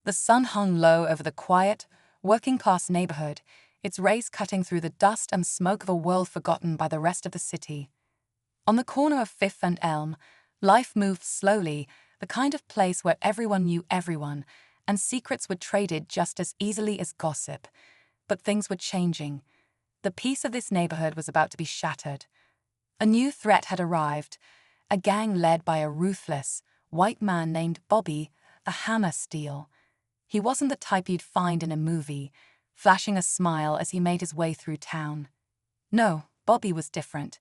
The sun hung low over the quiet, working-class neighborhood, its rays cutting through the dust and smoke of a world forgotten by the rest of the city. On the corner of Fifth and Elm, life moved slowly, the kind of place where everyone knew everyone, and secrets were traded just as easily as gossip. But things were changing. The peace of this neighborhood was about to be shattered. A new threat had arrived, a gang led by a ruthless, white man named Bobby, a hammer steal. He wasn't the type you'd find in a movie, flashing a smile as he made his way through town. No, Bobby was different.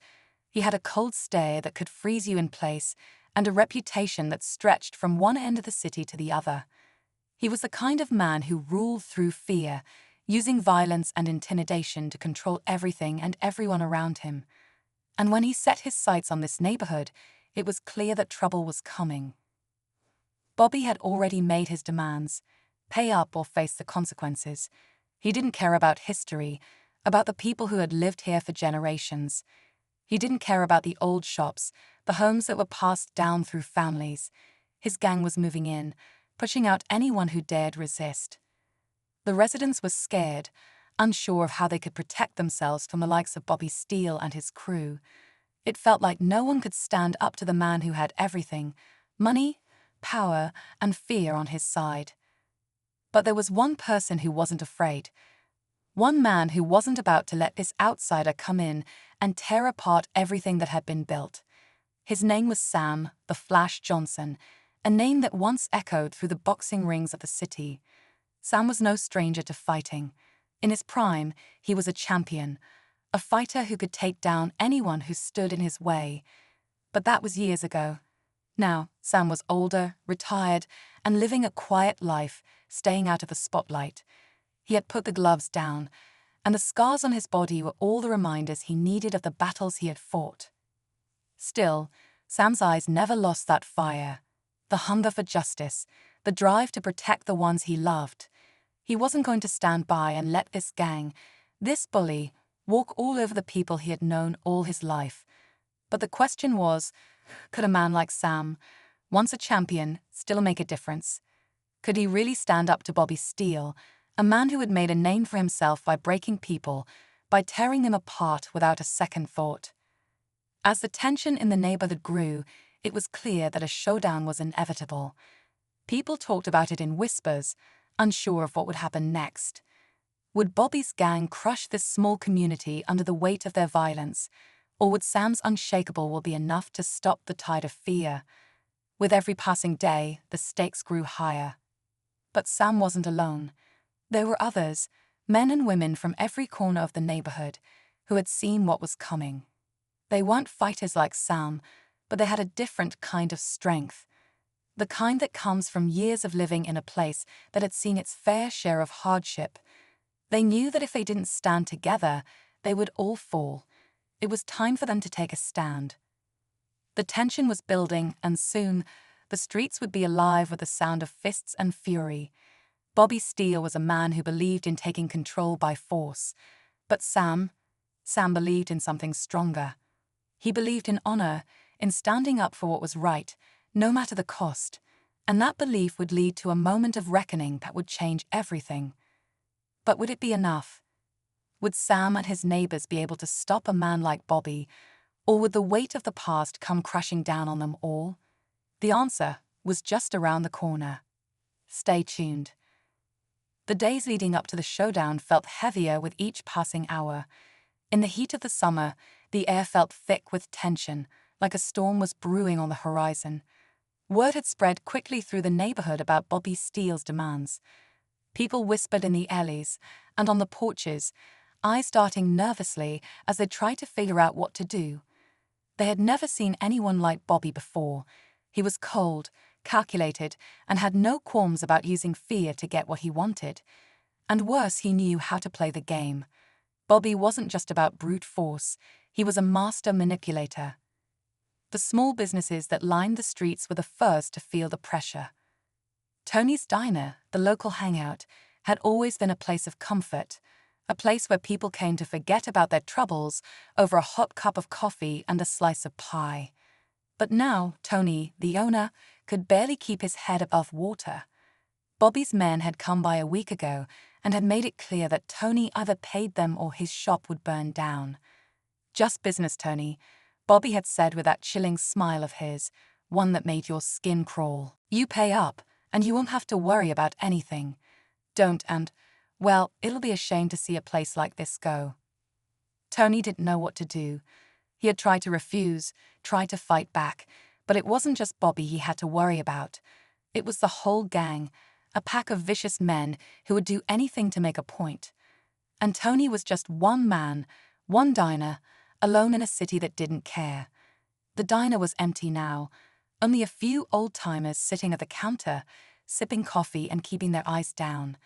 He had a cold stare that could freeze you in place, and a reputation that stretched from one end of the city to the other. He was the kind of man who ruled through fear, using violence and intimidation to control everything and everyone around him. And when he set his sights on this neighborhood, it was clear that trouble was coming. Bobby had already made his demands: pay up or face the consequences. He didn't care about history, about the people who had lived here for generations. He didn't care about the old shops, the homes that were passed down through families. His gang was moving in, pushing out anyone who dared resist. The residents were scared, unsure of how they could protect themselves from the likes of Bobby Steele and his crew. It felt like no one could stand up to the man who had everything: money, power, and fear on his side. But there was one person who wasn't afraid. One man who wasn't about to let this outsider come in and tear apart everything that had been built. His name was Sam, the Flash Johnson, a name that once echoed through the boxing rings of the city. Sam was no stranger to fighting. In his prime, he was a champion, a fighter who could take down anyone who stood in his way. But that was years ago. Now, Sam was older, retired, and living a quiet life, staying out of the spotlight. He had put the gloves down, and the scars on his body were all the reminders he needed of the battles he had fought. Still, Sam's eyes never lost that fire, the hunger for justice, the drive to protect the ones he loved. He wasn't going to stand by and let this gang, this bully, walk all over the people he had known all his life. But the question was, could a man like Sam, once a champion, still make a difference? Could he really stand up to Bobby Steele, a man who had made a name for himself by breaking people, by tearing them apart without a second thought? As the tension in the neighborhood grew, it was clear that a showdown was inevitable. People talked about it in whispers, unsure of what would happen next. Would Bobby's gang crush this small community under the weight of their violence, or would Sam's unshakable will be enough to stop the tide of fear? With every passing day, the stakes grew higher. But Sam wasn't alone. There were others, men and women from every corner of the neighborhood, who had seen what was coming. They weren't fighters like Sam, but they had a different kind of strength. The kind that comes from years of living in a place that had seen its fair share of hardship. They knew that if they didn't stand together, they would all fall. It was time for them to take a stand. The tension was building, and soon, the streets would be alive with the sound of fists and fury. Bobby Steele was a man who believed in taking control by force. But Sam believed in something stronger. He believed in honor, in standing up for what was right, no matter the cost. And that belief would lead to a moment of reckoning that would change everything. But would it be enough? Would Sam and his neighbors be able to stop a man like Bobby, or would the weight of the past come crashing down on them all? The answer was just around the corner. Stay tuned. The days leading up to the showdown felt heavier with each passing hour. In the heat of the summer, the air felt thick with tension, like a storm was brewing on the horizon. Word had spread quickly through the neighborhood about Bobby Steele's demands. People whispered in the alleys and on the porches, eyes darting nervously as they tried to figure out what to do. They had never seen anyone like Bobby before. He was cold, calculated, and had no qualms about using fear to get what he wanted. And worse, he knew how to play the game. Bobby wasn't just about brute force, he was a master manipulator. The small businesses that lined the streets were the first to feel the pressure. Tony's Diner, the local hangout, had always been a place of comfort, a place where people came to forget about their troubles over a hot cup of coffee and a slice of pie. But now, Tony, the owner, could barely keep his head above water. Bobby's men had come by a week ago and had made it clear that Tony either paid them or his shop would burn down. "Just business, Tony," Bobby had said with that chilling smile of his, one that made your skin crawl. "You pay up, and you won't have to worry about anything. Don't and, well, it'll be a shame to see a place like this go." Tony didn't know what to do. He had tried to refuse, tried to fight back, but it wasn't just Bobby he had to worry about. It was the whole gang, a pack of vicious men who would do anything to make a point. And Tony was just one man, one diner, alone in a city that didn't care. The diner was empty now, only a few old-timers sitting at the counter, sipping coffee and keeping their eyes down.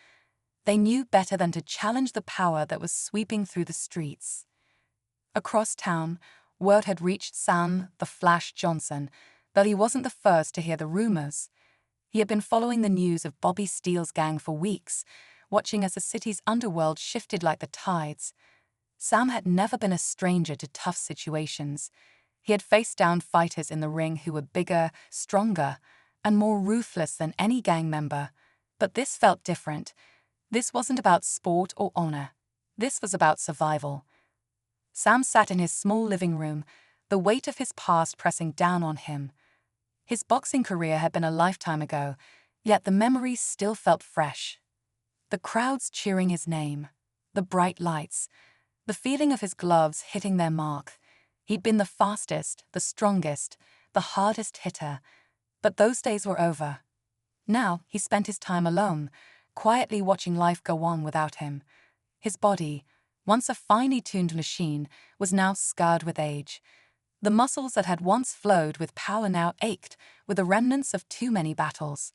They knew better than to challenge the power that was sweeping through the streets. Across town, word had reached Sam "the Flash" Johnson, though he wasn't the first to hear the rumors. He had been following the news of Bobby Steele's gang for weeks, watching as the city's underworld shifted like the tides. Sam had never been a stranger to tough situations. He had faced down fighters in the ring who were bigger, stronger, and more ruthless than any gang member. But this felt different. This wasn't about sport or honor. This was about survival. Sam sat in his small living room, the weight of his past pressing down on him. His boxing career had been a lifetime ago, yet the memories still felt fresh. The crowds cheering his name, the bright lights, the feeling of his gloves hitting their mark. He'd been the fastest, the strongest, the hardest hitter, but those days were over. Now he spent his time alone, quietly watching life go on without him. His body, once a finely tuned machine, was now scarred with age. The muscles that had once flowed with power now ached with the remnants of too many battles.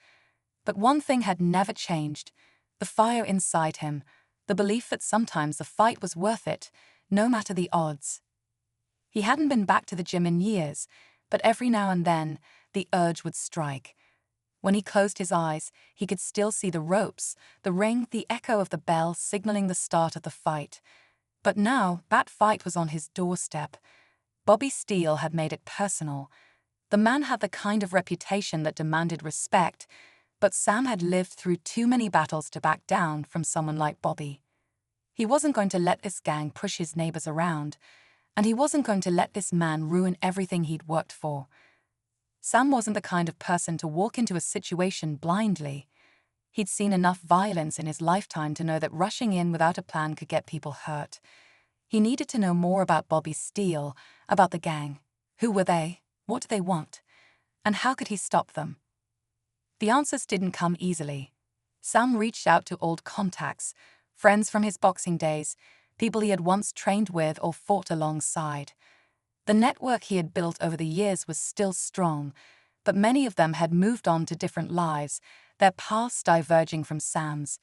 But one thing had never changed: the fire inside him, the belief that sometimes the fight was worth it, no matter the odds. He hadn't been back to the gym in years, but every now and then, the urge would strike. When he closed his eyes, he could still see the ropes, the ring, the echo of the bell signaling the start of the fight. But now, that fight was on his doorstep. Bobby Steele had made it personal. The man had the kind of reputation that demanded respect, but Sam had lived through too many battles to back down from someone like Bobby. He wasn't going to let this gang push his neighbors around, and he wasn't going to let this man ruin everything he'd worked for. Sam wasn't the kind of person to walk into a situation blindly. He'd seen enough violence in his lifetime to know that rushing in without a plan could get people hurt. He needed to know more about Bobby Steele, about the gang. Who were they? What did they want? And how could he stop them? The answers didn't come easily. Sam reached out to old contacts, friends from his boxing days, people he had once trained with or fought alongside. The network he had built over the years was still strong, but many of them had moved on to different lives, their paths diverging from Sam's.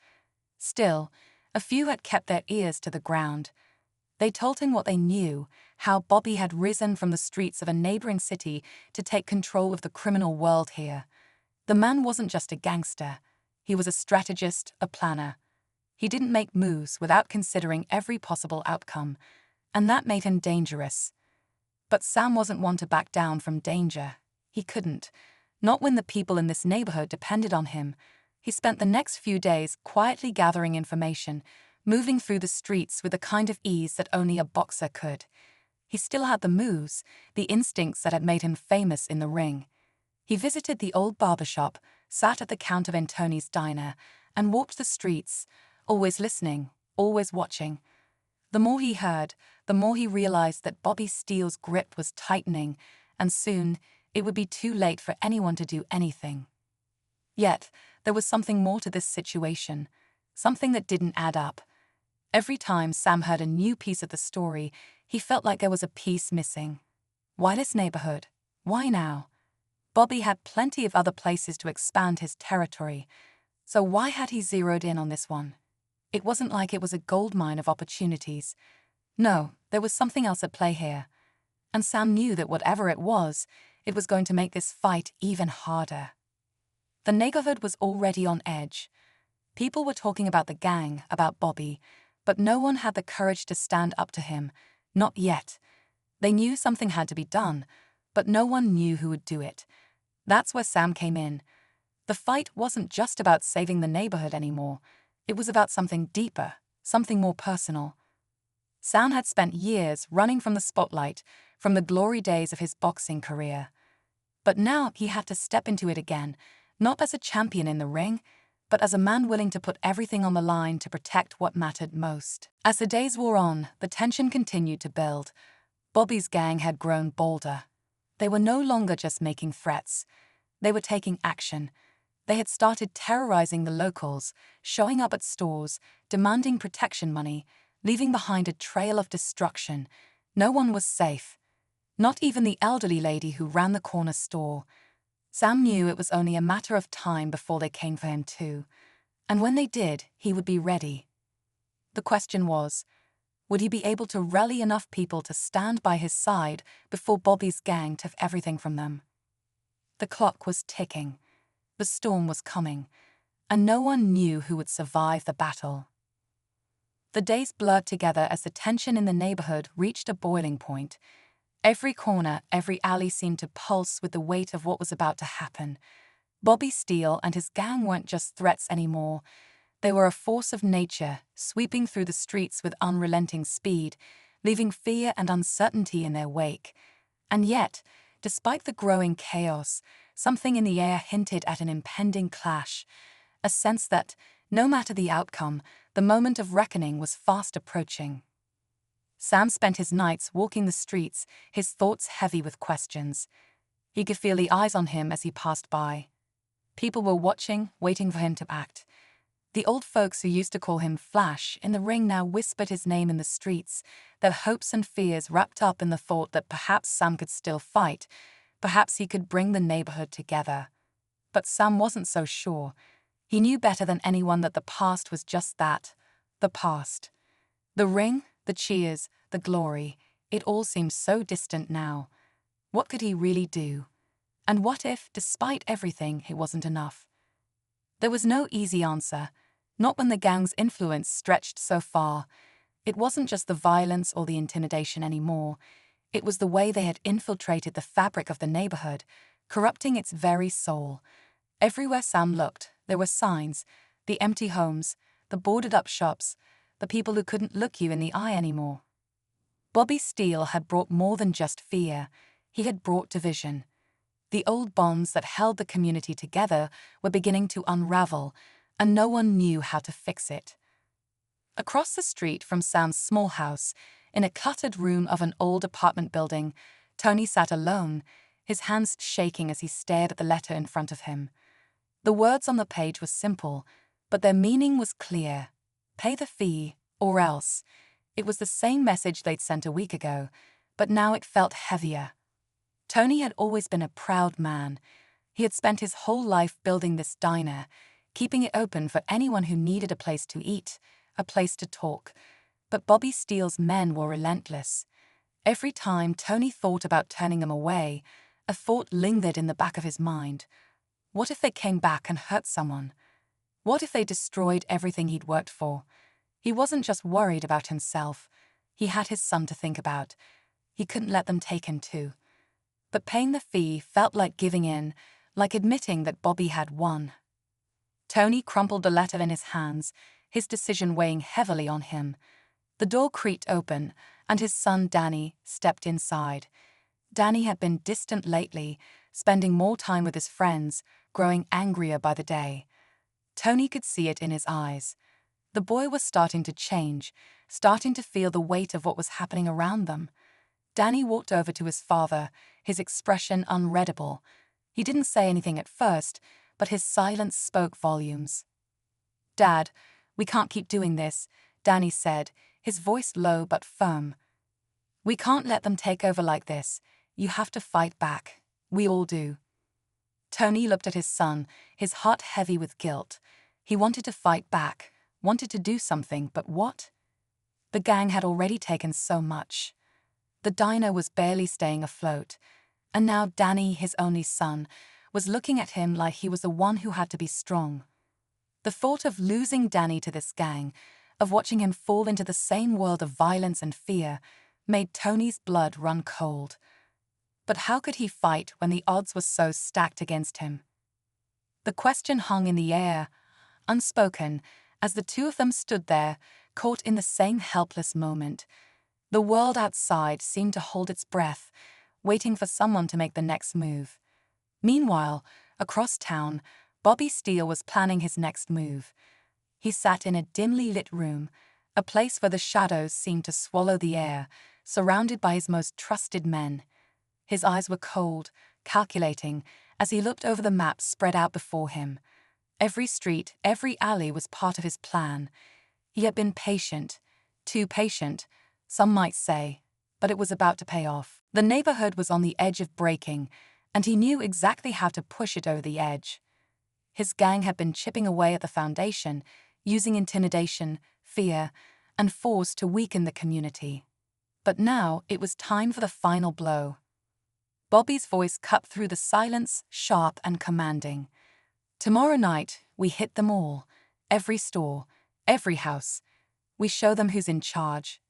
Still, a few had kept their ears to the ground. They told him what they knew, how Bobby had risen from the streets of a neighboring city to take control of the criminal world here. The man wasn't just a gangster. He was a strategist, a planner. He didn't make moves without considering every possible outcome, and that made him dangerous. But Sam wasn't one to back down from danger. He couldn't. Not when the people in this neighborhood depended on him. He spent the next few days quietly gathering information, moving through the streets with the kind of ease that only a boxer could. He still had the moves, the instincts that had made him famous in the ring. He visited the old barbershop, sat at the counter in Tony's diner, and walked the streets, always listening, always watching. The more he heard, the more he realized that Bobby Steele's grip was tightening, and soon it would be too late for anyone to do anything. Yet, there was something more to this situation, something that didn't add up. Every time Sam heard a new piece of the story, he felt like there was a piece missing. Why this neighborhood? Why now? Bobby had plenty of other places to expand his territory, so why had he zeroed in on this one? It wasn't like it was a goldmine of opportunities. No, there was something else at play here. And Sam knew that whatever it was going to make this fight even harder. The neighborhood was already on edge. People were talking about the gang, about Bobby, but no one had the courage to stand up to him, not yet. They knew something had to be done, but no one knew who would do it. That's where Sam came in. The fight wasn't just about saving the neighborhood anymore. It was about something deeper, something more personal. Sam had spent years running from the spotlight, from the glory days of his boxing career. But now he had to step into it again, not as a champion in the ring, but as a man willing to put everything on the line to protect what mattered most. As the days wore on, the tension continued to build. Bobby's gang had grown bolder. They were no longer just making threats. They were taking action. They had started terrorizing the locals, showing up at stores, demanding protection money, leaving behind a trail of destruction. No one was safe. Not even the elderly lady who ran the corner store. Sam knew it was only a matter of time before they came for him too. And when they did, he would be ready. The question was, would he be able to rally enough people to stand by his side before Bobby's gang took everything from them? The clock was ticking. The storm was coming, and no one knew who would survive the battle. The days blurred together as the tension in the neighborhood reached a boiling point. Every corner, every alley seemed to pulse with the weight of what was about to happen. Bobby Steele and his gang weren't just threats anymore. They were a force of nature, sweeping through the streets with unrelenting speed, leaving fear and uncertainty in their wake. And yet, despite the growing chaos, something in the air hinted at an impending clash, a sense that, no matter the outcome, the moment of reckoning was fast approaching. Sam spent his nights walking the streets, his thoughts heavy with questions. He could feel the eyes on him as he passed by. People were watching, waiting for him to act. The old folks who used to call him Flash in the ring now whispered his name in the streets, their hopes and fears wrapped up in the thought that perhaps Sam could still fight, perhaps he could bring the neighborhood together. But Sam wasn't so sure. He knew better than anyone that the past was just that, the past. The ring, the cheers, the glory, it all seemed so distant now. What could he really do? And what if, despite everything, it wasn't enough? There was no easy answer, not when the gang's influence stretched so far. It wasn't just the violence or the intimidation anymore. It was the way they had infiltrated the fabric of the neighborhood, corrupting its very soul. Everywhere Sam looked, there were signs, the empty homes, the boarded-up shops, the people who couldn't look you in the eye anymore. Bobby Steele had brought more than just fear. He had brought division. The old bonds that held the community together were beginning to unravel, and no one knew how to fix it. Across the street from Sam's small house, in a cluttered room of an old apartment building, Tony sat alone, his hands shaking as he stared at the letter in front of him. The words on the page were simple, but their meaning was clear. Pay the fee, or else. It was the same message they'd sent a week ago, but now it felt heavier. Tony had always been a proud man. He had spent his whole life building this diner, keeping it open for anyone who needed a place to eat, a place to talk. But Bobby Steele's men were relentless. Every time Tony thought about turning them away, a thought lingered in the back of his mind. What if they came back and hurt someone? What if they destroyed everything he'd worked for? He wasn't just worried about himself. He had his son to think about. He couldn't let them take him too. But paying the fee felt like giving in, like admitting that Bobby had won. Tony crumpled the letter in his hands, his decision weighing heavily on him. The door creaked open, and his son Danny stepped inside. Danny had been distant lately, spending more time with his friends, growing angrier by the day. Tony could see it in his eyes. The boy was starting to change, starting to feel the weight of what was happening around them. Danny walked over to his father, his expression unreadable. He didn't say anything at first, but his silence spoke volumes. "Dad, we can't keep doing this," Danny said, his voice low but firm. "We can't let them take over like this. You have to fight back. We all do." Tony looked at his son, his heart heavy with guilt. He wanted to fight back, wanted to do something, but what? The gang had already taken so much. The diner was barely staying afloat, and now Danny, his only son, was looking at him like he was the one who had to be strong. The thought of losing Danny to this gang, of watching him fall into the same world of violence and fear, made Tony's blood run cold. But how could he fight when the odds were so stacked against him? The question hung in the air, unspoken, as the two of them stood there, caught in the same helpless moment. The world outside seemed to hold its breath, waiting for someone to make the next move. Meanwhile, across town, Bobby Steele was planning his next move. He sat in a dimly lit room, a place where the shadows seemed to swallow the air, surrounded by his most trusted men. His eyes were cold, calculating, as he looked over the map spread out before him. Every street, every alley was part of his plan. He had been patient, too patient, some might say, but it was about to pay off. The neighborhood was on the edge of breaking, and he knew exactly how to push it over the edge. His gang had been chipping away at the foundation, using intimidation, fear, and force to weaken the community. But now it was time for the final blow. Bobby's voice cut through the silence, sharp and commanding. "Tomorrow night, we hit them all. Every store, every house. We show them who's in charge."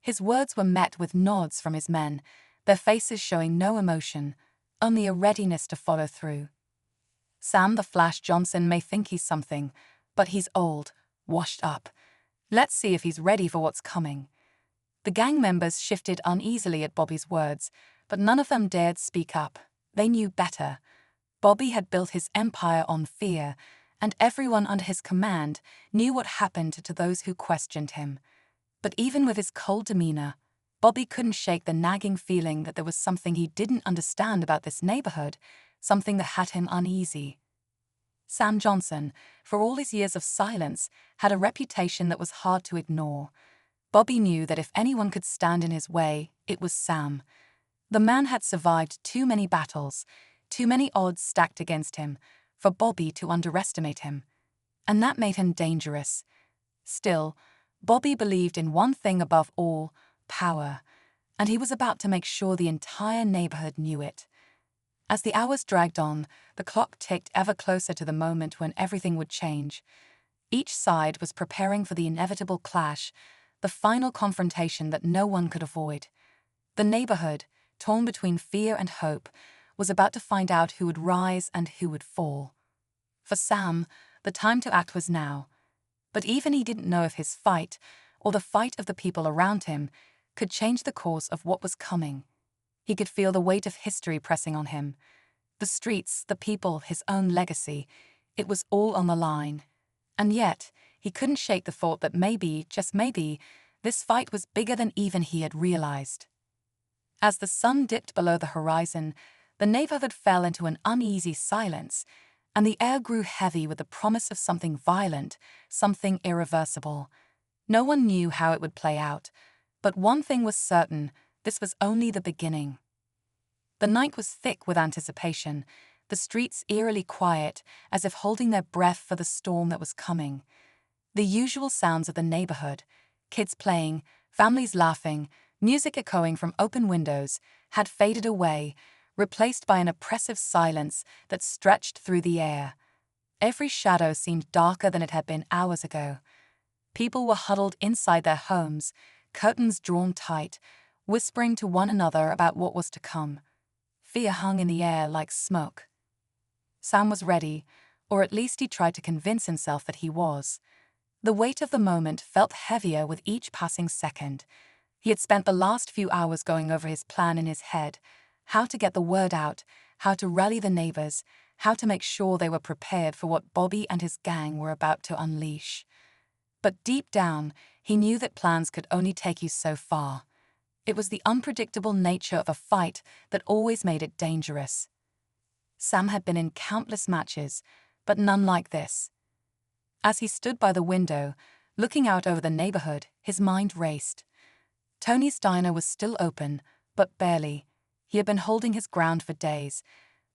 His words were met with nods from his men, their faces showing no emotion, only a readiness to follow through. Sam the Flash Johnson may think he's something, but he's old, washed up. Let's see if he's ready for what's coming. The gang members shifted uneasily at Bobby's words, but none of them dared speak up. They knew better. Bobby had built his empire on fear, and everyone under his command knew what happened to those who questioned him. But even with his cold demeanor, Bobby couldn't shake the nagging feeling that there was something he didn't understand about this neighborhood, something that had him uneasy. Sam Johnson, for all his years of silence, had a reputation that was hard to ignore. Bobby knew that if anyone could stand in his way, it was Sam. The man had survived too many battles, too many odds stacked against him, for Bobby to underestimate him. And that made him dangerous. Still, Bobby believed in one thing above all: power, and he was about to make sure the entire neighborhood knew it. As the hours dragged on, the clock ticked ever closer to the moment when everything would change. Each side was preparing for the inevitable clash, the final confrontation that no one could avoid. The neighborhood, torn between fear and hope, was about to find out who would rise and who would fall. For Sam, the time to act was now. But even he didn't know if his fight, or the fight of the people around him, could change the course of what was coming. He could feel the weight of history pressing on him. The streets, the people, his own legacy. It was all on the line. And yet, he couldn't shake the thought that maybe, just maybe, this fight was bigger than even he had realized. As the sun dipped below the horizon, the neighborhood fell into an uneasy silence, and the air grew heavy with the promise of something violent, something irreversible. No one knew how it would play out, but one thing was certain: this was only the beginning. The night was thick with anticipation, the streets eerily quiet, as if holding their breath for the storm that was coming. The usual sounds of the neighborhood, kids playing, families laughing, music echoing from open windows, had faded away, replaced by an oppressive silence that stretched through the air. Every shadow seemed darker than it had been hours ago. People were huddled inside their homes, curtains drawn tight, whispering to one another about what was to come. Fear hung in the air like smoke. Sam was ready, or at least he tried to convince himself that he was. The weight of the moment felt heavier with each passing second. He had spent the last few hours going over his plan in his head: how to get the word out, how to rally the neighbors, how to make sure they were prepared for what Bobby and his gang were about to unleash. But deep down, he knew that plans could only take you so far. It was the unpredictable nature of a fight that always made it dangerous. Sam had been in countless matches, but none like this. As he stood by the window, looking out over the neighborhood, his mind raced. Tony's diner was still open, but barely. He had been holding his ground for days,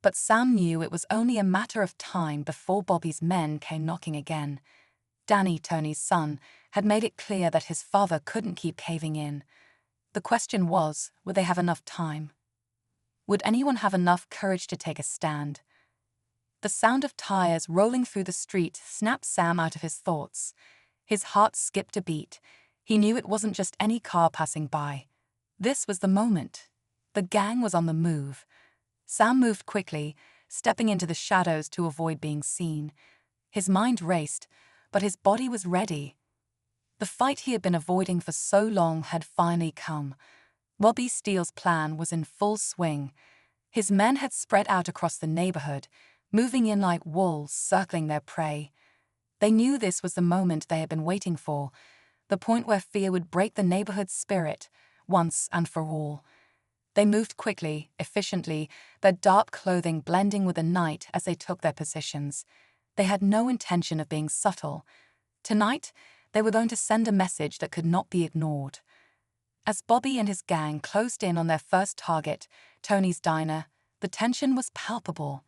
but Sam knew it was only a matter of time before Bobby's men came knocking again. Danny, Tony's son, had made it clear that his father couldn't keep caving in. The question was, would they have enough time? Would anyone have enough courage to take a stand? The sound of tires rolling through the street snapped Sam out of his thoughts. His heart skipped a beat. He knew it wasn't just any car passing by. This was the moment. The gang was on the move. Sam moved quickly, stepping into the shadows to avoid being seen. His mind raced, but his body was ready. The fight he had been avoiding for so long had finally come. Bobby Steele's plan was in full swing. His men had spread out across the neighborhood, moving in like wolves circling their prey. They knew this was the moment they had been waiting for, the point where fear would break the neighborhood's spirit, once and for all. They moved quickly, efficiently, their dark clothing blending with the night as they took their positions. They had no intention of being subtle. Tonight, they were going to send a message that could not be ignored. As Bobby and his gang closed in on their first target, Tony's diner, the tension was palpable.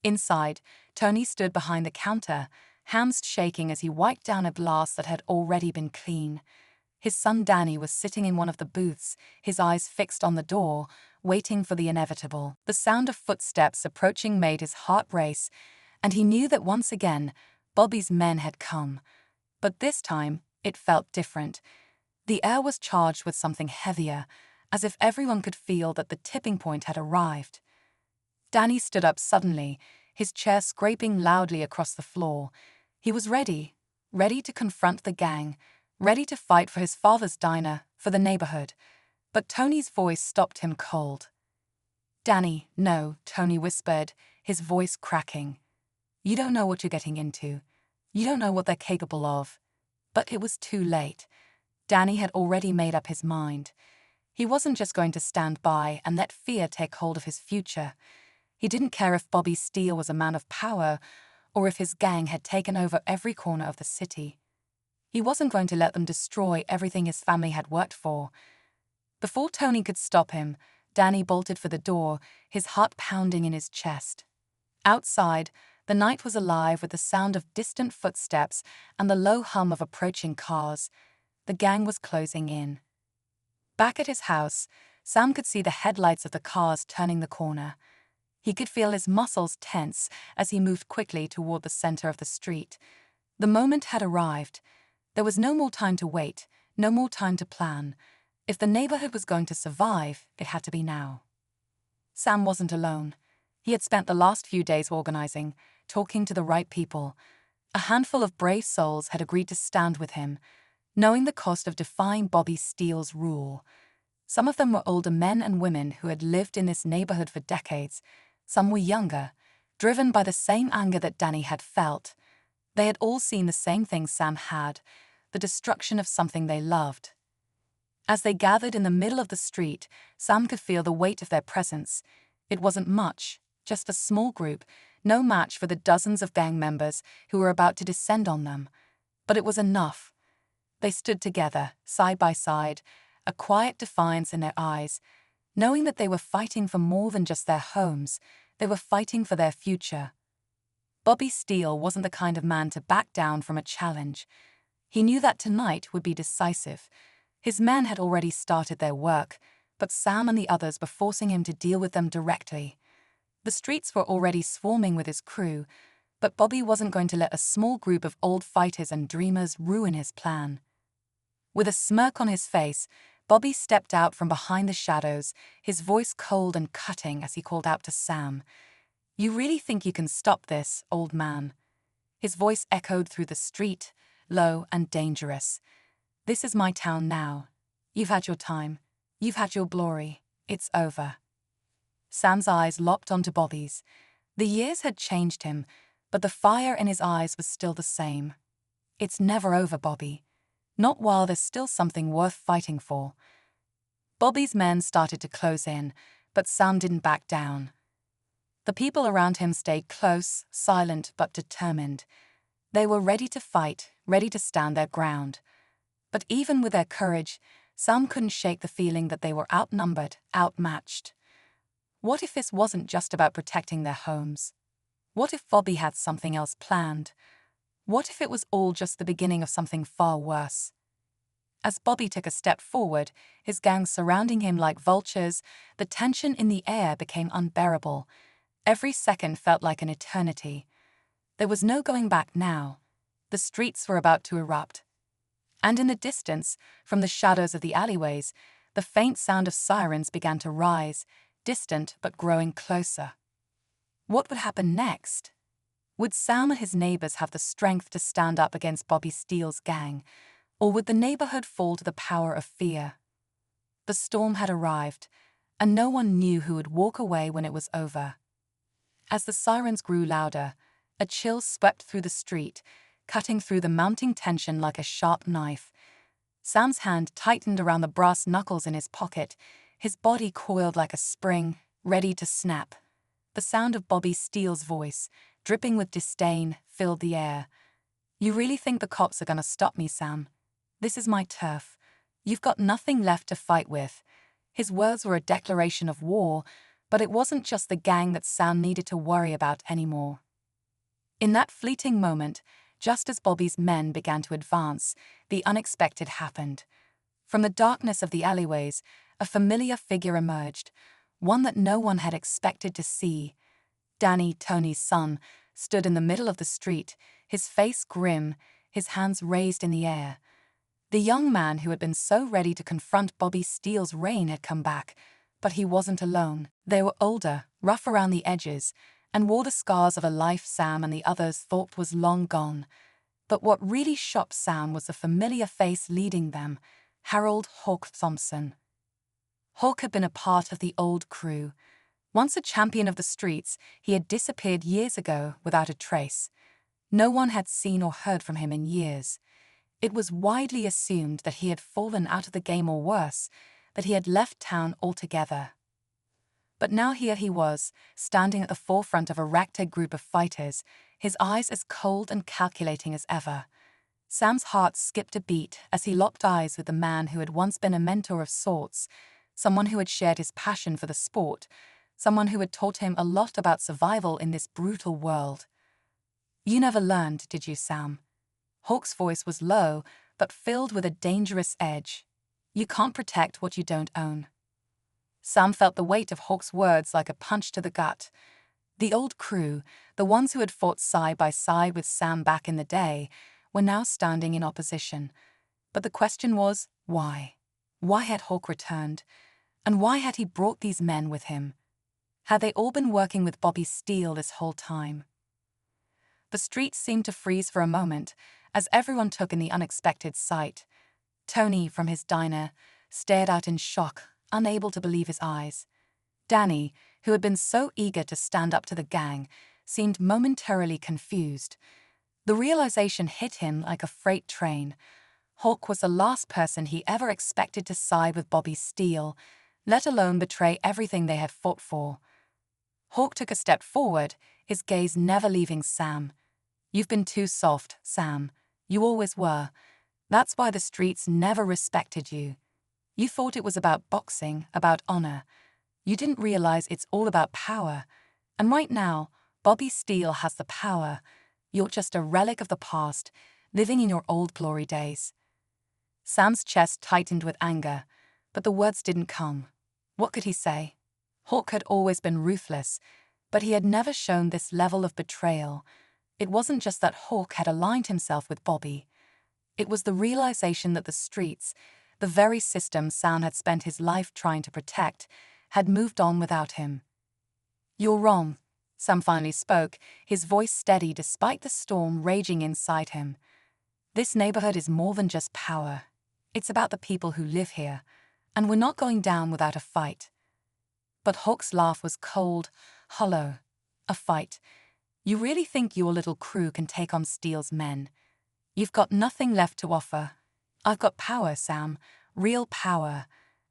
Inside, Tony stood behind the counter, hands shaking as he wiped down a glass that had already been clean. His son Danny was sitting in one of the booths, his eyes fixed on the door, waiting for the inevitable. The sound of footsteps approaching made his heart race, and he knew that once again, Bobby's men had come. But this time, it felt different. The air was charged with something heavier, as if everyone could feel that the tipping point had arrived. Danny stood up suddenly, his chair scraping loudly across the floor. He was ready to confront the gang, ready to fight for his father's diner, for the neighborhood. But Tony's voice stopped him cold. "Danny, no," Tony whispered, his voice cracking. "You don't know what you're getting into. You don't know what they're capable of." But it was too late. Danny had already made up his mind. He wasn't just going to stand by and let fear take hold of his future. He didn't care if Bobby Steele was a man of power or if his gang had taken over every corner of the city. He wasn't going to let them destroy everything his family had worked for. Before Tony could stop him, Danny bolted for the door, his heart pounding in his chest. Outside, the night was alive with the sound of distant footsteps and the low hum of approaching cars. The gang was closing in. Back at his house, Sam could see the headlights of the cars turning the corner. He could feel his muscles tense as he moved quickly toward the center of the street. The moment had arrived. There was no more time to wait, no more time to plan. If the neighborhood was going to survive, it had to be now. Sam wasn't alone. He had spent the last few days organizing, talking to the right people. A handful of brave souls had agreed to stand with him, knowing the cost of defying Bobby Steele's rule. Some of them were older men and women who had lived in this neighborhood for decades. Some were younger, driven by the same anger that Danny had felt. They had all seen the same thing Sam had, the destruction of something they loved. As they gathered in the middle of the street, Sam could feel the weight of their presence. It wasn't much, just a small group, no match for the dozens of gang members who were about to descend on them. But it was enough. They stood together, side by side, a quiet defiance in their eyes, knowing that they were fighting for more than just their homes, they were fighting for their future. Bobby Steele wasn't the kind of man to back down from a challenge. He knew that tonight would be decisive. His men had already started their work, but Sam and the others were forcing him to deal with them directly. The streets were already swarming with his crew, but Bobby wasn't going to let a small group of old fighters and dreamers ruin his plan. With a smirk on his face, Bobby stepped out from behind the shadows, his voice cold and cutting as he called out to Sam. "You really think you can stop this, old man?" His voice echoed through the street, low and dangerous. "This is my town now. You've had your time. You've had your glory. It's over." Sam's eyes locked onto Bobby's. The years had changed him, but the fire in his eyes was still the same. "It's never over, Bobby. Not while there's still something worth fighting for." Bobby's men started to close in, but Sam didn't back down. The people around him stayed close, silent but determined. They were ready to fight, ready to stand their ground. But even with their courage, Sam couldn't shake the feeling that they were outnumbered, outmatched. What if this wasn't just about protecting their homes? What if Bobby had something else planned? What if it was all just the beginning of something far worse? As Bobby took a step forward, his gang surrounding him like vultures, the tension in the air became unbearable. Every second felt like an eternity. There was no going back now. The streets were about to erupt. And in the distance, from the shadows of the alleyways, the faint sound of sirens began to rise, distant but growing closer. What would happen next? Would Sam and his neighbors have the strength to stand up against Bobby Steele's gang, or would the neighborhood fall to the power of fear? The storm had arrived, and no one knew who would walk away when it was over. As the sirens grew louder, a chill swept through the street, cutting through the mounting tension like a sharp knife. Sam's hand tightened around the brass knuckles in his pocket, his body coiled like a spring, ready to snap. The sound of Bobby Steele's voice, dripping with disdain, filled the air. "You really think the cops are gonna stop me, Sam? This is my turf. You've got nothing left to fight with." His words were a declaration of war, but it wasn't just the gang that Sam needed to worry about anymore. In that fleeting moment, just as Bobby's men began to advance, the unexpected happened. From the darkness of the alleyways, a familiar figure emerged, one that no one had expected to see. Danny, Tony's son, stood in the middle of the street, his face grim, his hands raised in the air. The young man who had been so ready to confront Bobby Steele's reign had come back, but he wasn't alone. They were older, rough around the edges, and wore the scars of a life Sam and the others thought was long gone. But what really shocked Sam was the familiar face leading them, Harold "Hawk" Thompson. Hawk had been a part of the old crew. Once a champion of the streets, he had disappeared years ago without a trace. No one had seen or heard from him in years. It was widely assumed that he had fallen out of the game, or worse, that he had left town altogether. But now here he was, standing at the forefront of a ragtag group of fighters, his eyes as cold and calculating as ever. Sam's heart skipped a beat as he locked eyes with the man who had once been a mentor of sorts, someone who had shared his passion for the sport, someone who had taught him a lot about survival in this brutal world. "You never learned, did you, Sam?" Hawk's voice was low, but filled with a dangerous edge. "You can't protect what you don't own." Sam felt the weight of Hawk's words like a punch to the gut. The old crew, the ones who had fought side by side with Sam back in the day, were now standing in opposition. But the question was, why? Why had Hawk returned? And why had he brought these men with him? Had they all been working with Bobby Steele this whole time? The streets seemed to freeze for a moment as everyone took in the unexpected sight. Tony, from his diner, stared out in shock, unable to believe his eyes. Danny, who had been so eager to stand up to the gang, seemed momentarily confused. The realization hit him like a freight train. Hawk was the last person he ever expected to side with Bobby Steele, let alone betray everything they had fought for. Hawk took a step forward, his gaze never leaving Sam. "You've been too soft, Sam. You always were. That's why the streets never respected you. You thought it was about boxing, about honor. You didn't realize it's all about power. And right now, Bobby Steele has the power. You're just a relic of the past, living in your old glory days." Sam's chest tightened with anger, but the words didn't come. What could he say? Hawk had always been ruthless, but he had never shown this level of betrayal. It wasn't just that Hawk had aligned himself with Bobby. It was the realization that the streets, the very system Sam had spent his life trying to protect, had moved on without him. "You're wrong," Sam finally spoke, his voice steady despite the storm raging inside him. "This neighborhood is more than just power. It's about the people who live here, and we're not going down without a fight." But Hawk's laugh was cold, hollow. "A fight? You really think your little crew can take on Steele's men? You've got nothing left to offer. I've got power, Sam, real power.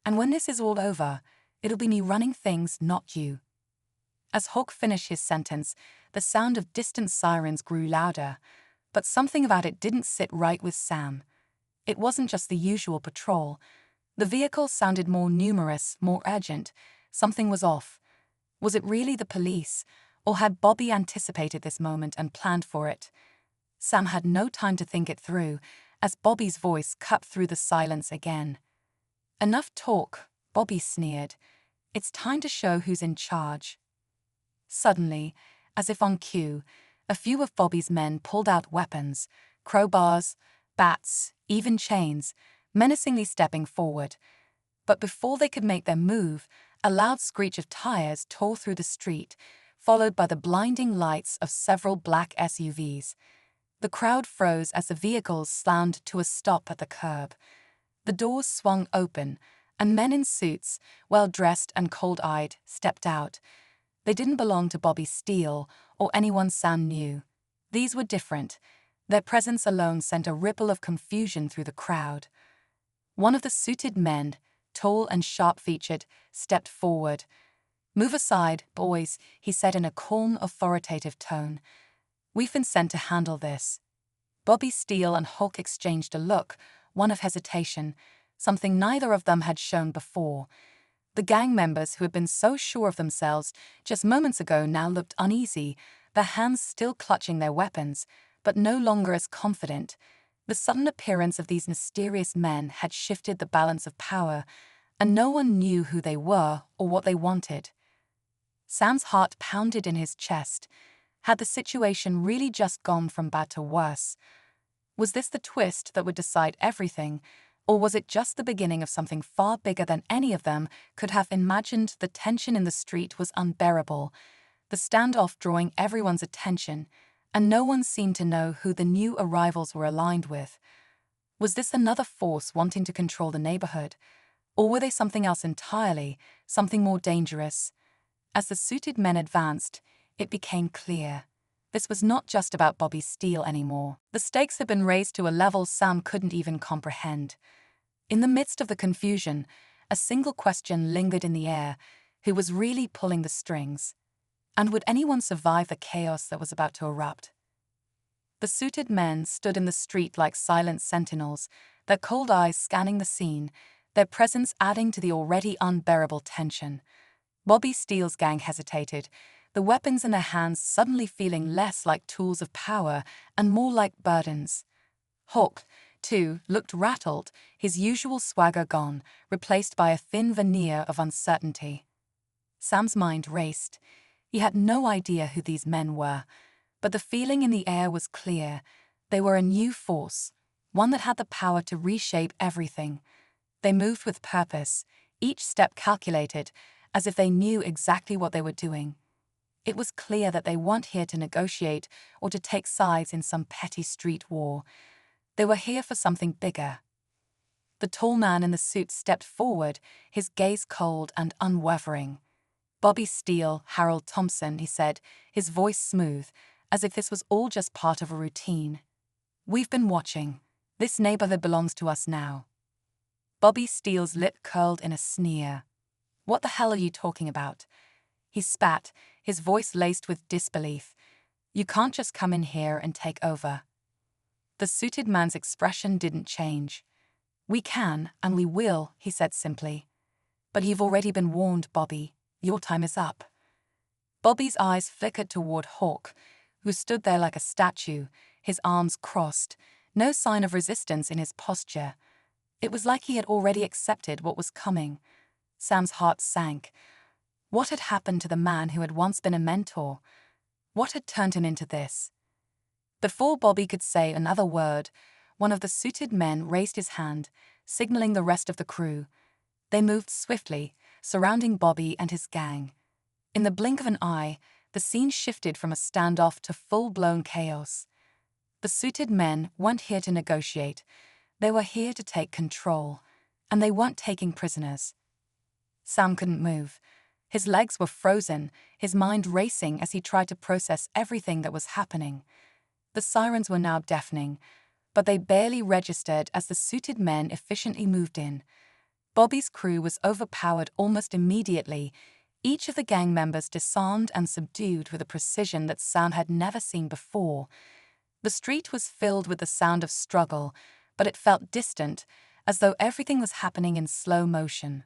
And when this is all over, it'll be me running things, not you." As Hawk finished his sentence, the sound of distant sirens grew louder, but something about it didn't sit right with Sam. It wasn't just the usual patrol. The vehicles sounded more numerous, more urgent. Something was off. Was it really the police, or had Bobby anticipated this moment and planned for it? Sam had no time to think it through, as Bobby's voice cut through the silence again. "Enough talk," Bobby sneered. "It's time to show who's in charge." Suddenly, as if on cue, a few of Bobby's men pulled out weapons, crowbars, bats, even chains, menacingly stepping forward. But before they could make their move, a loud screech of tires tore through the street, followed by the blinding lights of several black SUVs. The crowd froze as the vehicles slammed to a stop at the curb. The doors swung open, and men in suits, well-dressed and cold-eyed, stepped out. They didn't belong to Bobby Steele or anyone Sam knew. These were different. Their presence alone sent a ripple of confusion through the crowd. One of the suited men, tall and sharp-featured, stepped forward. "Move aside, boys," he said in a calm, authoritative tone. "We've been sent to handle this." Bobby Steele and Hulk exchanged a look, one of hesitation, something neither of them had shown before. The gang members who had been so sure of themselves just moments ago now looked uneasy, their hands still clutching their weapons, but no longer as confident. The sudden appearance of these mysterious men had shifted the balance of power, and no one knew who they were or what they wanted. Sam's heart pounded in his chest. Had the situation really just gone from bad to worse? Was this the twist that would decide everything, or was it just the beginning of something far bigger than any of them could have imagined? The tension in the street was unbearable, the standoff drawing everyone's attention, and no one seemed to know who the new arrivals were aligned with. Was this another force wanting to control the neighborhood? Or were they something else entirely, something more dangerous? As the suited men advanced, it became clear. This was not just about Bobby Steele anymore. The stakes had been raised to a level Sam couldn't even comprehend. In the midst of the confusion, a single question lingered in the air: who was really pulling the strings? And would anyone survive the chaos that was about to erupt? The suited men stood in the street like silent sentinels, their cold eyes scanning the scene, their presence adding to the already unbearable tension. Bobby Steele's gang hesitated, the weapons in their hands suddenly feeling less like tools of power and more like burdens. Hulk, too, looked rattled, his usual swagger gone, replaced by a thin veneer of uncertainty. Sam's mind raced. He had no idea who these men were, but the feeling in the air was clear. They were a new force, one that had the power to reshape everything. They moved with purpose, each step calculated, as if they knew exactly what they were doing. It was clear that they weren't here to negotiate or to take sides in some petty street war. They were here for something bigger. The tall man in the suit stepped forward, his gaze cold and unwavering. "Bobby Steele, Harold Thompson," he said, his voice smooth, as if this was all just part of a routine. "We've been watching. This neighborhood belongs to us now." Bobby Steele's lip curled in a sneer. "What the hell are you talking about?" He spat, his voice laced with disbelief. "You can't just come in here and take over." The suited man's expression didn't change. "We can, and we will," he said simply. "But you've already been warned, Bobby. Your time is up." Bobby's eyes flickered toward Hawk, who stood there like a statue, his arms crossed, no sign of resistance in his posture. It was like he had already accepted what was coming. Sam's heart sank. What had happened to the man who had once been a mentor? What had turned him into this? Before Bobby could say another word, one of the suited men raised his hand, signaling the rest of the crew. They moved swiftly, surrounding Bobby and his gang. In the blink of an eye, the scene shifted from a standoff to full-blown chaos. The suited men weren't here to negotiate. They were here to take control, and they weren't taking prisoners. Sam couldn't move. His legs were frozen, his mind racing as he tried to process everything that was happening. The sirens were now deafening, but they barely registered as the suited men efficiently moved in. Bobby's crew was overpowered almost immediately, each of the gang members disarmed and subdued with a precision that Sam had never seen before. The street was filled with the sound of struggle, but it felt distant, as though everything was happening in slow motion.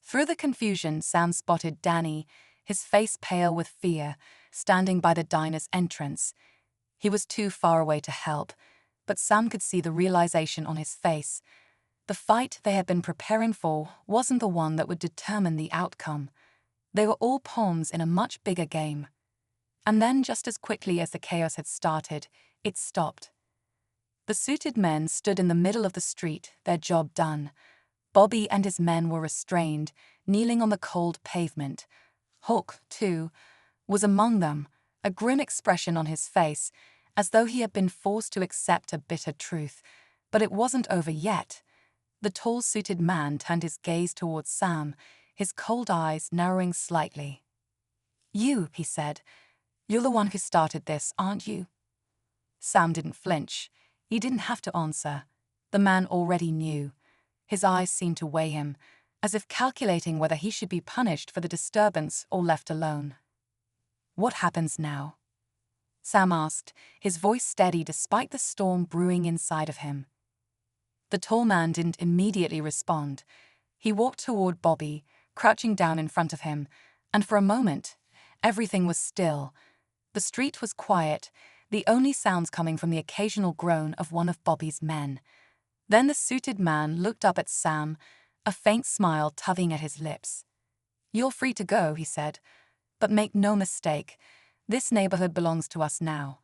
Through the confusion, Sam spotted Danny, his face pale with fear, standing by the diner's entrance. He was too far away to help, but Sam could see the realization on his face. The fight they had been preparing for wasn't the one that would determine the outcome. They were all pawns in a much bigger game. And then, just as quickly as the chaos had started, it stopped. The suited men stood in the middle of the street, their job done. Bobby and his men were restrained, kneeling on the cold pavement. Hulk, too, was among them, a grim expression on his face, as though he had been forced to accept a bitter truth. But it wasn't over yet. The tall suited man turned his gaze towards Sam, his cold eyes narrowing slightly. "You," he said, "you're the one who started this, aren't you?" Sam didn't flinch. He didn't have to answer. The man already knew. His eyes seemed to weigh him, as if calculating whether he should be punished for the disturbance or left alone. "What happens now?" Sam asked, his voice steady despite the storm brewing inside of him. The tall man didn't immediately respond. He walked toward Bobby, crouching down in front of him, and for a moment, everything was still. The street was quiet, the only sounds coming from the occasional groan of one of Bobby's men. Then the suited man looked up at Sam, a faint smile tugging at his lips. "You're free to go," he said, "but make no mistake, this neighborhood belongs to us now.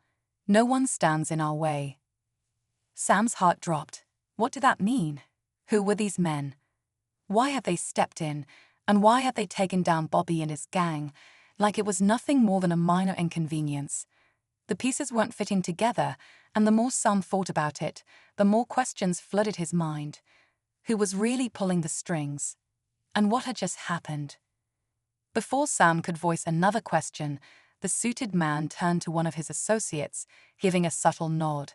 No one stands in our way." Sam's heart dropped. What did that mean? Who were these men? Why had they stepped in, and why had they taken down Bobby and his gang, like it was nothing more than a minor inconvenience? The pieces weren't fitting together, and the more Sam thought about it, the more questions flooded his mind. Who was really pulling the strings? And what had just happened? Before Sam could voice another question, the suited man turned to one of his associates, giving a subtle nod.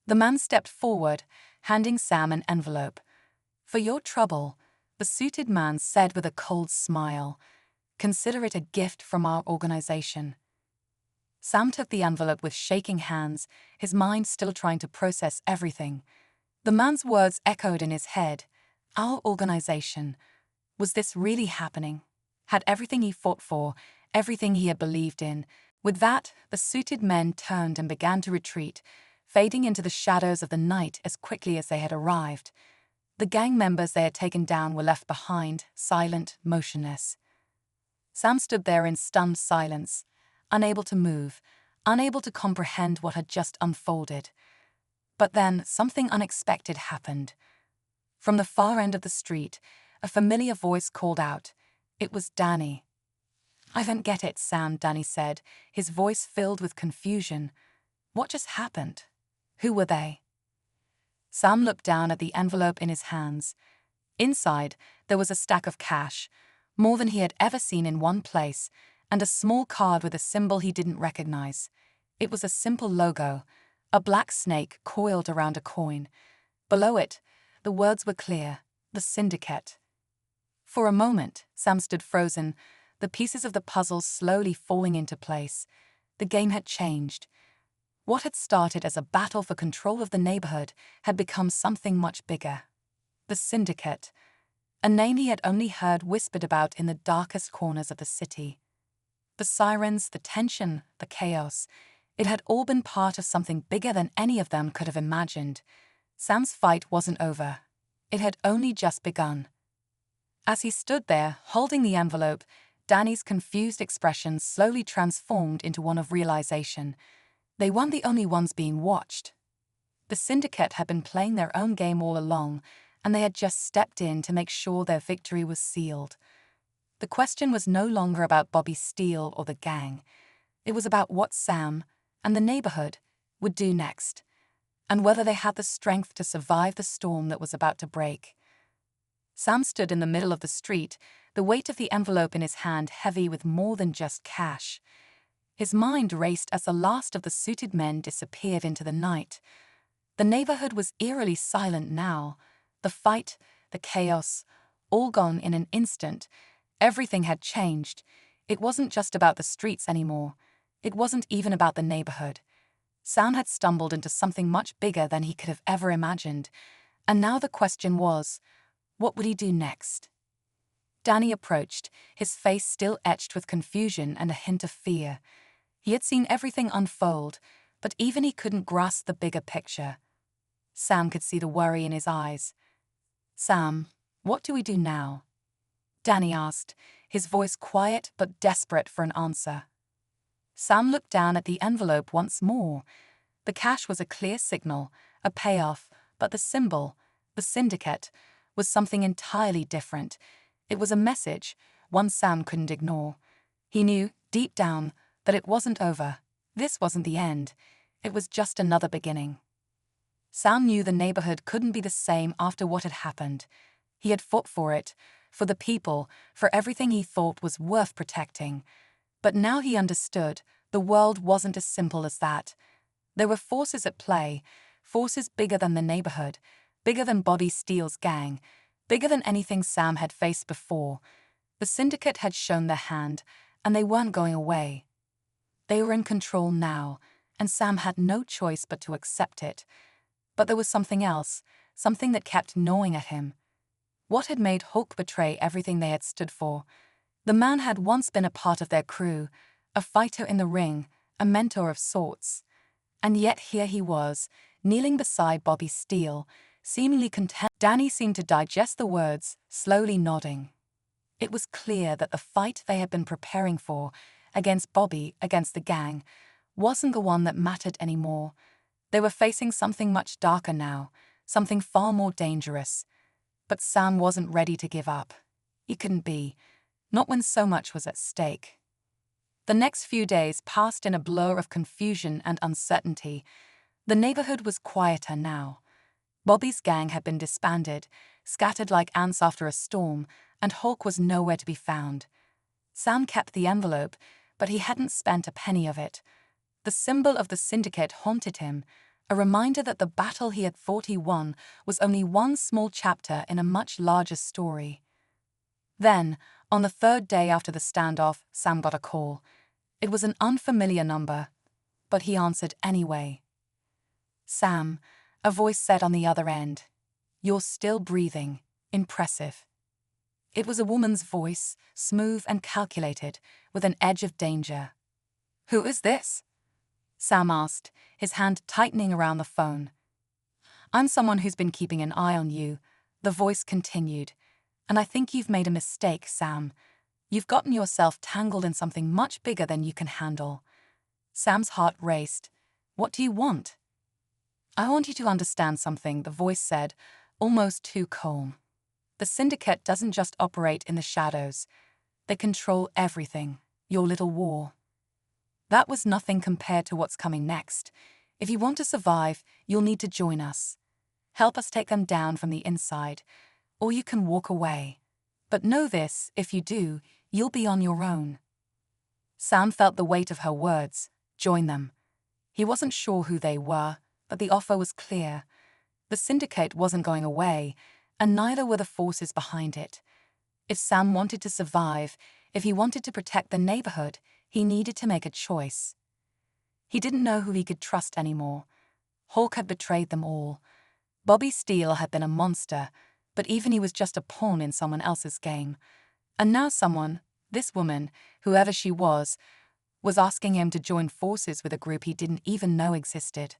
The man stepped forward, handing Sam an envelope. "For your trouble," the suited man said with a cold smile. "Consider it a gift from our organization." Sam took the envelope with shaking hands, his mind still trying to process everything. The man's words echoed in his head. Our organization. Was this really happening? Had everything he fought for, everything he had believed in? With that, the suited men turned and began to retreat, fading into the shadows of the night as quickly as they had arrived. The gang members they had taken down were left behind, silent, motionless. Sam stood there in stunned silence, unable to move, unable to comprehend what had just unfolded. But then something unexpected happened. From the far end of the street, a familiar voice called out. It was Danny. "I don't get it, Sam," Danny said, his voice filled with confusion. "What just happened? Who were they?" Sam looked down at the envelope in his hands. Inside, there was a stack of cash, more than he had ever seen in one place, and a small card with a symbol he didn't recognize. It was a simple logo, a black snake coiled around a coin. Below it, the words were clear, the Syndicate. For a moment, Sam stood frozen, the pieces of the puzzle slowly falling into place. The game had changed. What had started as a battle for control of the neighborhood had become something much bigger. The Syndicate, a name he had only heard whispered about in the darkest corners of the city. The sirens, the tension, the chaos, it had all been part of something bigger than any of them could have imagined. Sam's fight wasn't over. It had only just begun. As he stood there, holding the envelope, Danny's confused expression slowly transformed into one of realization. They weren't the only ones being watched. The Syndicate had been playing their own game all along, and they had just stepped in to make sure their victory was sealed. The question was no longer about Bobby Steele or the gang. It was about what Sam and the neighborhood would do next, and whether they had the strength to survive the storm that was about to break. Sam stood in the middle of the street, the weight of the envelope in his hand heavy with more than just cash. His mind raced as the last of the suited men disappeared into the night. The neighborhood was eerily silent now. The fight, the chaos, all gone in an instant. Everything had changed. It wasn't just about the streets anymore. It wasn't even about the neighborhood. Sam had stumbled into something much bigger than he could have ever imagined. And now the question was, what would he do next? Danny approached, his face still etched with confusion and a hint of fear. He had seen everything unfold, but even he couldn't grasp the bigger picture. Sam could see the worry in his eyes. "Sam, what do we do now?" Danny asked, his voice quiet but desperate for an answer. Sam looked down at the envelope once more. The cash was a clear signal, a payoff, but the symbol, the Syndicate, was something entirely different. It was a message, one Sam couldn't ignore. He knew deep down, that it wasn't over. This wasn't the end. It was just another beginning. Sam knew the neighborhood couldn't be the same after what had happened. He had fought for it, for the people, for everything he thought was worth protecting. But now he understood the world wasn't as simple as that. There were forces at play, forces bigger than the neighborhood, bigger than Bobby Steele's gang, bigger than anything Sam had faced before. The syndicate had shown their hand, and they weren't going away. They were in control now, and Sam had no choice but to accept it. But there was something else, something that kept gnawing at him. What had made Hulk betray everything they had stood for? The man had once been a part of their crew, a fighter in the ring, a mentor of sorts. And yet here he was, kneeling beside Bobby Steele, seemingly content. Danny seemed to digest the words, slowly nodding. It was clear that the fight they had been preparing for, against Bobby, against the gang, wasn't the one that mattered anymore. They were facing something much darker now, something far more dangerous. But Sam wasn't ready to give up. He couldn't be, not when so much was at stake. The next few days passed in a blur of confusion and uncertainty. The neighborhood was quieter now. Bobby's gang had been disbanded, scattered like ants after a storm, and Hulk was nowhere to be found. Sam kept the envelope, but he hadn't spent a penny of it. The symbol of the syndicate haunted him, a reminder that the battle he had thought he won was only one small chapter in a much larger story. Then, on the third day after the standoff, Sam got a call. It was an unfamiliar number, but he answered anyway. "Sam," a voice said on the other end. "You're still breathing. Impressive." It was a woman's voice, smooth and calculated, with an edge of danger. "Who is this?" Sam asked, his hand tightening around the phone. "I'm someone who's been keeping an eye on you," the voice continued. "And I think you've made a mistake, Sam. You've gotten yourself tangled in something much bigger than you can handle." Sam's heart raced. "What do you want?" "I want you to understand something," the voice said, almost too calm. "The syndicate doesn't just operate in the shadows. They control everything, your little war. That was nothing compared to what's coming next. If you want to survive, you'll need to join us. Help us take them down from the inside, or you can walk away. But know this, if you do, you'll be on your own." Sam felt the weight of her words. Join them. He wasn't sure who they were, but the offer was clear. The syndicate wasn't going away, and neither were the forces behind it. If Sam wanted to survive, if he wanted to protect the neighborhood, he needed to make a choice. He didn't know who he could trust anymore. Hulk had betrayed them all. Bobby Steele had been a monster, but even he was just a pawn in someone else's game. And now someone, this woman, whoever she was asking him to join forces with a group he didn't even know existed.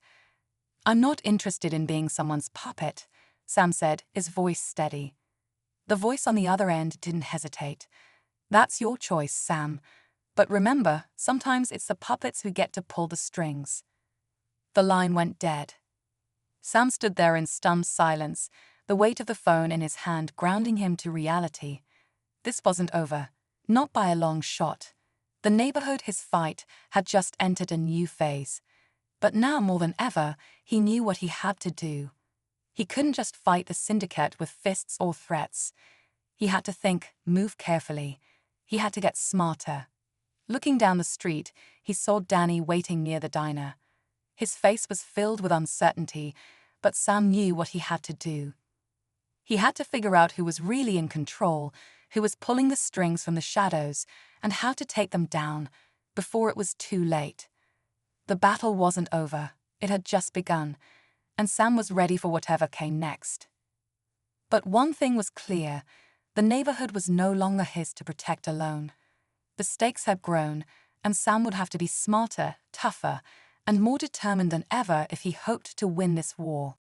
"I'm not interested in being someone's puppet," Sam said, his voice steady. The voice on the other end didn't hesitate. "That's your choice, Sam. But remember, sometimes it's the puppets who get to pull the strings." The line went dead. Sam stood there in stunned silence, the weight of the phone in his hand grounding him to reality. This wasn't over, not by a long shot. The neighborhood, his fight, had just entered a new phase. But now more than ever, he knew what he had to do. He couldn't just fight the syndicate with fists or threats. He had to think, move carefully. He had to get smarter. Looking down the street, he saw Danny waiting near the diner. His face was filled with uncertainty, but Sam knew what he had to do. He had to figure out who was really in control, who was pulling the strings from the shadows, and how to take them down before it was too late. The battle wasn't over. It had just begun, and Sam was ready for whatever came next. But one thing was clear. The neighborhood was no longer his to protect alone. The stakes had grown, and Sam would have to be smarter, tougher, and more determined than ever if he hoped to win this war.